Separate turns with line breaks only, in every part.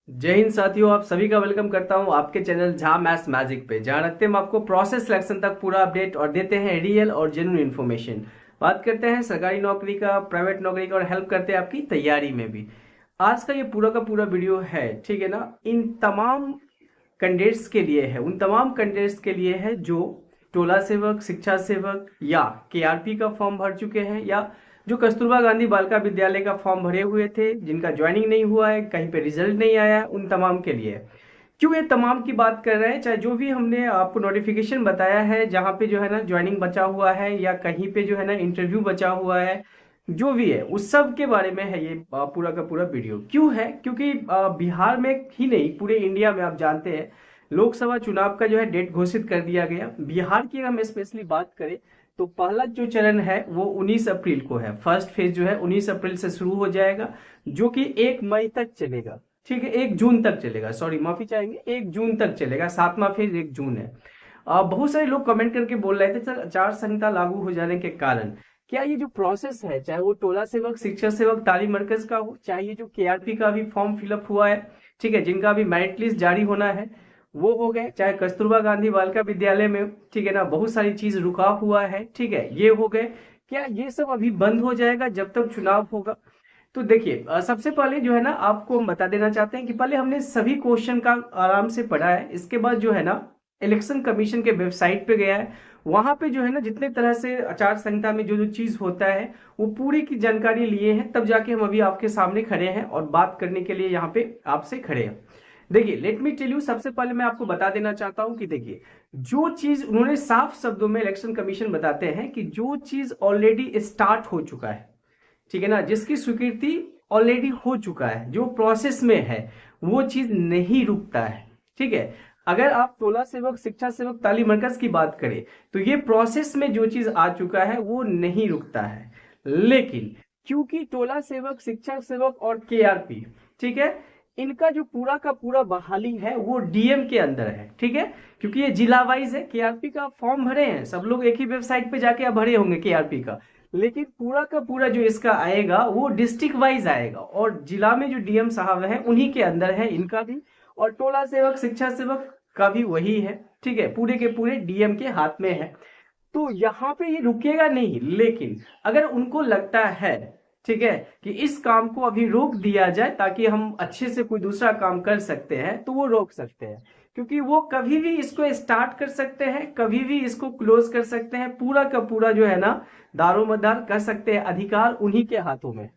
जय हिंद साथियों, आप सभी का वेलकम करता हूं आपके चैनल झा मैथ्स मैजिक पे, जहां रखते हैं हम आपको प्रोसेस सिलेक्शन तक पूरा अपडेट और देते हैं रियल और जेन्युइन इन्फॉर्मेशन। बात करते हैं सरकारी नौकरी का, प्राइवेट नौकरी का और हेल्प करते हैं आपकी तैयारी में भी। आज का ये पूरा का पूरा वीडियो है, ठीक है ना, इन तमाम कैंडिडेट्स के लिए है, उन तमाम कैंडिडेट्स के लिए है जो टोला सेवक, शिक्षा सेवक या केआरपी का फॉर्म भर चुके हैं, या जो कस्तूरबा गांधी बालिका विद्यालय का फॉर्म भरे हुए थे, जिनका ज्वाइनिंग नहीं हुआ है, कहीं पे रिजल्ट नहीं आया है, उन तमाम के लिए। क्यों ये तमाम की बात कर रहे हैं? चाहे जो भी हमने आपको नोटिफिकेशन बताया है जहां पे जो है ना ज्वाइनिंग बचा हुआ है, या कहीं पे जो है ना इंटरव्यू बचा हुआ है, जो भी है उस सब के बारे में है ये पूरा का पूरा वीडियो। क्यों है? क्योंकि बिहार में ही नहीं, पूरे इंडिया में आप जानते हैं लोकसभा चुनाव का जो है डेट घोषित कर दिया गया। बिहार की हम स्पेशली बात करें तो पहला जो चरण है वो 19 अप्रैल को है। फर्स्ट फेज जो है 19 अप्रैल से शुरू हो जाएगा, जो कि 1 मई तक चलेगा। ठीक है, 1 जून तक चलेगा, सॉरी माफी चाहेंगे, 1 जून तक चलेगा। 7वां फेज 1 जून है। बहुत सारे लोग कमेंट करके बोल रहे थे सर, आचार संहिता लागू हो जाने के कारण क्या ये जो प्रोसेस है, चाहे वो टोला सेवक, शिक्षा सेवक, तालीम मरकज का हो, चाहे ये जो केआरपी का भी फॉर्म फिलअप हुआ है, ठीक है, जिनका भी मेरिट लिस्ट जारी होना है वो हो गए, चाहे कस्तूरबा गांधी बालिका विद्यालय में, ठीक है ना, बहुत सारी चीज रुका हुआ है, ठीक है, ये हो गए। क्या ये सब अभी बंद हो जाएगा जब तक चुनाव होगा? तो देखिए, सबसे पहले जो है ना आपको हम बता देना चाहते हैं कि पहले हमने सभी क्वेश्चन का आराम से पढ़ा है। इसके बाद जो है ना इलेक्शन कमीशन के वेबसाइट पे गया है, वहां पे जो है ना जितने तरह से आचार संहिता में जो जो चीज होता है वो पूरी की जानकारी लिए हैं, तब जाके हम अभी आपके सामने खड़े हैं और बात करने के लिए यहाँ पे आपसे खड़े हैं। देखिए, लेट मी टेल यू, सबसे पहले मैं आपको बता देना चाहता हूं कि देखिए, जो चीज उन्होंने साफ शब्दों में इलेक्शन कमीशन बताते हैं कि जो चीज ऑलरेडी स्टार्ट हो चुका है, ठीक है ना, जिसकी स्वीकृति ऑलरेडी हो चुका है, जो प्रोसेस में है, वो चीज नहीं रुकता है। ठीक है, अगर आप टोला सेवक, शिक्षा सेवक, तालीम मरकज की बात करें तो ये प्रोसेस में जो चीज आ चुका है वो नहीं रुकता है। लेकिन क्योंकि टोला सेवक, शिक्षा सेवक और केआरपी, ठीक है, इनका जो पूरा का पूरा बहाली है वो डीएम के अंदर है। ठीक है, क्योंकि ये जिला वाइज है। केआरपी का फॉर्म भरे हैं सब लोग, एक ही वेबसाइट पे जाके आप भरे होंगे केआरपी का, लेकिन पूरा का पूरा जो इसका आएगा वो डिस्ट्रिक्ट वाइज आएगा, और जिला में जो डीएम साहब है उन्हीं के अंदर है इनका भी, और टोला सेवक, शिक्षा सेवक का भी वही है। ठीक है, पूरे के पूरे डीएम के हाथ में है। तो यहाँ पे ये रुकेगा नहीं, लेकिन अगर उनको लगता है, ठीक है, कि इस काम को अभी रोक दिया जाए ताकि हम अच्छे से कोई दूसरा काम कर सकते हैं, तो वो रोक सकते हैं। क्योंकि वो कभी भी इसको स्टार्ट कर सकते हैं, कभी भी इसको क्लोज कर सकते हैं, पूरा का पूरा जो है ना दारोमदार कर सकते हैं, अधिकार उन्हीं के हाथों में।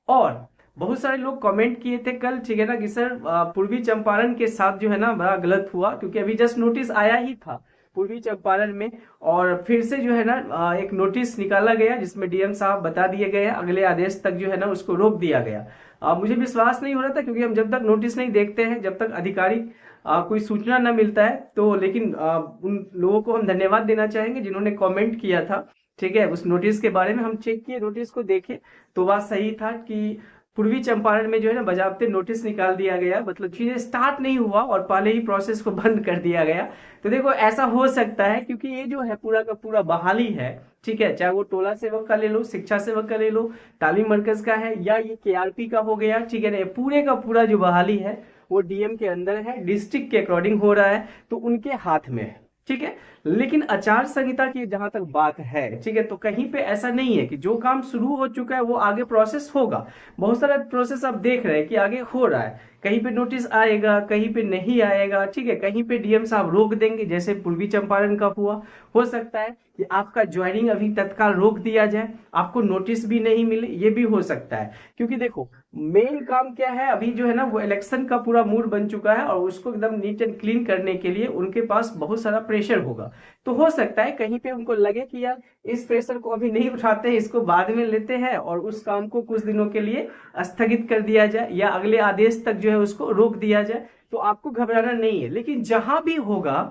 और बहुत सारे लोग कमेंट किए थे कल, ठीक है ना, कि सर पूर्वी चंपारण के साथ जो है ना बड़ा गलत हुआ, क्योंकि अभी जस्ट नोटिस आया ही था पूर्वी चंपारण में, और फिर से जो है ना एक नोटिस निकाला गया जिसमें डीएम साहब बता दिए गए, अगले आदेश तक जो है ना उसको रोक दिया गया। मुझे विश्वास नहीं हो रहा था, क्योंकि हम जब तक नोटिस नहीं देखते हैं, जब तक आधिकारिक कोई सूचना न मिलता है, तो लेकिन उन लोगों को हम धन्यवाद देना चाहेंगे जिन्होंने कमेंट किया था। ठीक है, उस नोटिस के बारे में हम चेक किए, नोटिस को देखे तो बात सही था कि पूर्वी चंपारण में जो है ना बजाबते नोटिस निकाल दिया गया, मतलब चीजें स्टार्ट नहीं हुआ और पहले ही प्रोसेस को बंद कर दिया गया। तो देखो, ऐसा हो सकता है क्योंकि ये जो है पूरा का पूरा बहाली है, ठीक है, चाहे वो टोला सेवक का ले लो, शिक्षा सेवक का ले लो, तालीम मरकज का है, या ये केआरपी का हो गया, ठीक है ना, पूरे का पूरा जो बहाली है वो डीएम के अंदर है, डिस्ट्रिक्ट के अकॉर्डिंग हो रहा है, तो उनके हाथ में है। ठीक है, लेकिन आचार संहिता की जहां तक बात है, ठीक है, तो कहीं पे ऐसा नहीं है कि जो काम शुरू हो चुका है वो आगे प्रोसेस होगा। बहुत सारा प्रोसेस आप देख रहे हैं कि आगे हो रहा है, कहीं पे नोटिस आएगा, कहीं पे नहीं आएगा, ठीक है, कहीं पे डीएम साहब रोक देंगे, जैसे पूर्वी चंपारण का हुआ। हो सकता है कि आपका ज्वाइनिंग अभी तत्काल रोक दिया जाए, आपको नोटिस भी नहीं मिले, ये भी हो सकता है। क्योंकि देखो, मेन काम क्या है अभी जो है ना, वो इलेक्शन का पूरा मूड बन चुका है, और उसको एकदम नीट एंड क्लीन करने के लिए उनके पास बहुत सारा प्रेशर होगा। तो हो सकता है कहीं पे उनको लगे कि यार इस प्रेशर को अभी नहीं उठाते हैं, इसको बाद में लेते हैं, और उस काम को कुछ दिनों के लिए स्थगित कर दिया जाए, या अगले आदेश तक जो है उसको रोक दिया जाए। तो आपको घबराना नहीं है, लेकिन जहां भी होगा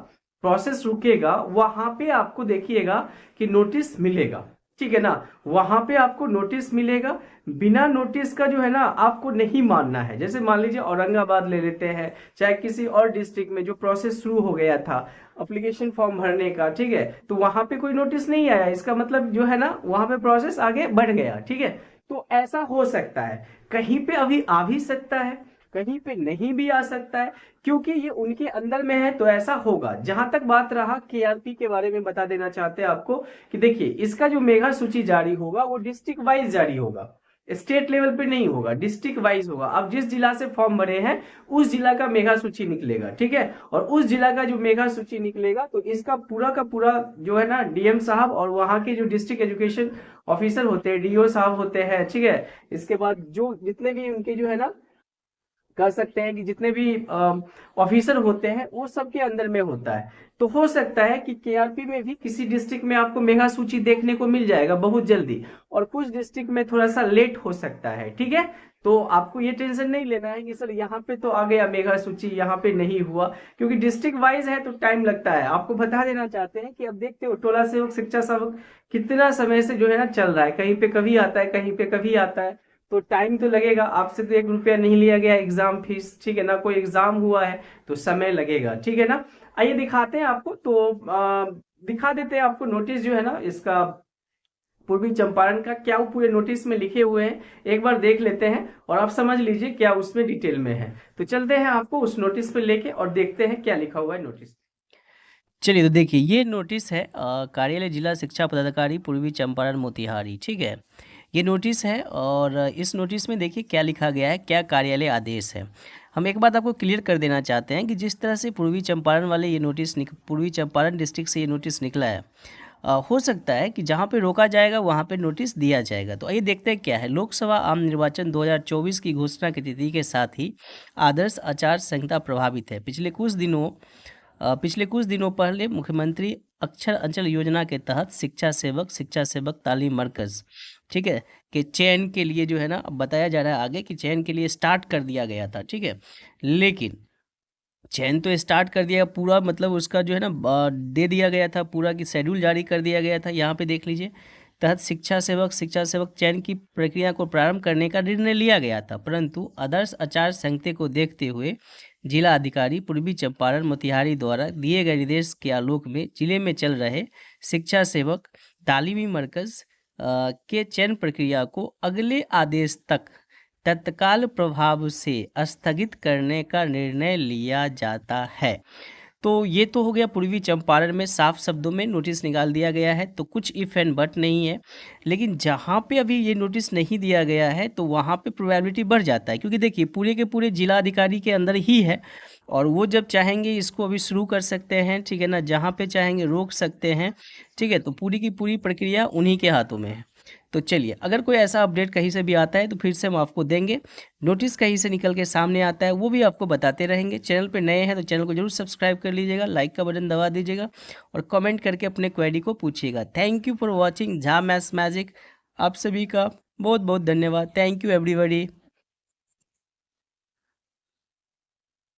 प्रोसेस रुकेगा, वहां पे आपको देखिएगा कि नोटिस मिलेगा। ठीक है ना, वहां पे आपको नोटिस मिलेगा। बिना नोटिस का जो है ना आपको नहीं मानना है। जैसे मान लीजिए औरंगाबाद ले लेते हैं, चाहे किसी और डिस्ट्रिक्ट में जो प्रोसेस शुरू हो गया था एप्लीकेशन फॉर्म भरने का, ठीक है, तो वहां पे कोई नोटिस नहीं आया, इसका मतलब जो है ना वहां पे प्रोसेस आगे बढ़ गया। ठीक है, तो ऐसा हो सकता है, कहीं पे अभी आ भी सकता है, कहीं पे नहीं भी आ सकता है, क्योंकि ये उनके अंदर में है तो ऐसा होगा। जहां तक बात रहा केआरपी के बारे में, बता देना चाहते हैं आपको कि देखिए इसका जो मेगा सूची जारी होगा वो डिस्ट्रिक्ट वाइज जारी होगा, स्टेट लेवल पे नहीं होगा, डिस्ट्रिक्ट वाइज होगा। आप जिस जिला से फॉर्म भरे हैं उस जिला का मेगा सूची निकलेगा, ठीक है। और उस जिला का जो मेगा सूची निकलेगा तो इसका पूरा का पूरा जो है ना डीएम साहब और वहां के जो डिस्ट्रिक्ट एजुकेशन ऑफिसर होते हैं, डीओ साहब होते हैं, ठीक है। इसके बाद जो जितने भी उनके जो है ना कह सकते हैं कि जितने भी ऑफिसर होते हैं वो सबके अंदर में होता है। तो हो सकता है कि केआरपी में भी किसी डिस्ट्रिक्ट में आपको मेगा सूची देखने को मिल जाएगा बहुत जल्दी, और कुछ डिस्ट्रिक्ट में थोड़ा सा लेट हो सकता है, ठीक है। तो आपको ये टेंशन नहीं लेना है कि सर यहाँ पे तो आ गया मेगा सूची, यहाँ पे नहीं हुआ, क्योंकि डिस्ट्रिक्ट वाइज है तो टाइम लगता है। आपको बता देना चाहते हैं कि अब देखते हो टोला सेवक शिक्षा सेवक कितना समय से जो है ना चल रहा है, कहीं पे कभी आता है, कहीं पे कभी आता है, तो टाइम तो लगेगा। आपसे तो 1 रुपया नहीं लिया गया एग्जाम फीस, ठीक है ना, कोई एग्जाम हुआ है तो समय लगेगा, ठीक है ना। आइए दिखाते हैं आपको, तो दिखा देते हैं आपको नोटिस जो है ना इसका पूर्वी चंपारण का, क्या वो पूरे नोटिस में लिखे हुए हैं एक बार देख लेते हैं और आप समझ लीजिए क्या उसमें डिटेल में है। तो चलते हैं आपको उस नोटिस पे लेके और देखते हैं क्या लिखा हुआ है नोटिस।
चलिए तो देखिए ये नोटिस है कार्यालय जिला शिक्षा पदाधिकारी पूर्वी चंपारण मोतिहारी, ठीक है। ये नोटिस है और इस नोटिस में देखिए क्या लिखा गया है, क्या कार्यालय आदेश है। हम एक बात आपको क्लियर कर देना चाहते हैं कि जिस तरह से पूर्वी चंपारण वाले ये नोटिस पूर्वी चंपारण डिस्ट्रिक्ट से ये नोटिस निकला है, हो सकता है कि जहाँ पे रोका जाएगा वहाँ पे नोटिस दिया जाएगा। तो आइए देखते हैं क्या है। लोकसभा आम निर्वाचन 2024 की घोषणा की तिथि के साथ ही आदर्श आचार संहिता प्रभावित है। पिछले कुछ दिनों पहले मुख्यमंत्री अक्षर अंचल योजना के तहत शिक्षा सेवक तालीम मरकज, ठीक है, कि चयन के लिए जो है ना अब बताया जा रहा है आगे कि चयन के लिए स्टार्ट कर दिया गया था, ठीक है। लेकिन चयन तो स्टार्ट कर दिया पूरा, मतलब उसका जो है ना दे दिया गया था पूरा की शेड्यूल जारी कर दिया गया था। यहाँ पे देख लीजिए तहत शिक्षा सेवक चयन की प्रक्रिया को प्रारंभ करने का निर्णय लिया गया था, परंतु आदर्श आचार संहिता को देखते हुए जिला अधिकारी पूर्वी चंपारण मोतिहारी द्वारा दिए गए निर्देश के आलोक में जिले में चल रहे शिक्षा सेवक तालीमी मरकज के चयन प्रक्रिया को अगले आदेश तक तत्काल प्रभाव से स्थगित करने का निर्णय लिया जाता है। तो ये तो हो गया पूर्वी चंपारण में साफ शब्दों में नोटिस निकाल दिया गया है, तो कुछ इफ एंड बट नहीं है। लेकिन जहाँ पे अभी ये नोटिस नहीं दिया गया है तो वहाँ पे प्रोबेबिलिटी बढ़ जाता है, क्योंकि देखिए पूरे के पूरे जिला अधिकारी के अंदर ही है और वो जब चाहेंगे इसको अभी शुरू कर सकते हैं, ठीक है ना, जहाँ पे चाहेंगे रोक सकते हैं, ठीक है। तो पूरी की पूरी प्रक्रिया उन्हीं के हाथों में है। तो चलिए अगर कोई ऐसा अपडेट कहीं से भी आता है तो फिर से हम आपको देंगे। नोटिस कहीं से निकल के सामने आता है वो भी आपको बताते रहेंगे। चैनल पे नए हैं तो चैनल को जरूर सब्सक्राइब कर लीजिएगा, लाइक का बटन दबा दीजिएगा और कमेंट करके अपने क्वेरी को पूछिएगा। Thank you for watching Jha maths magic. आप सभी का बहुत बहुत धन्यवाद। Thank you everybody.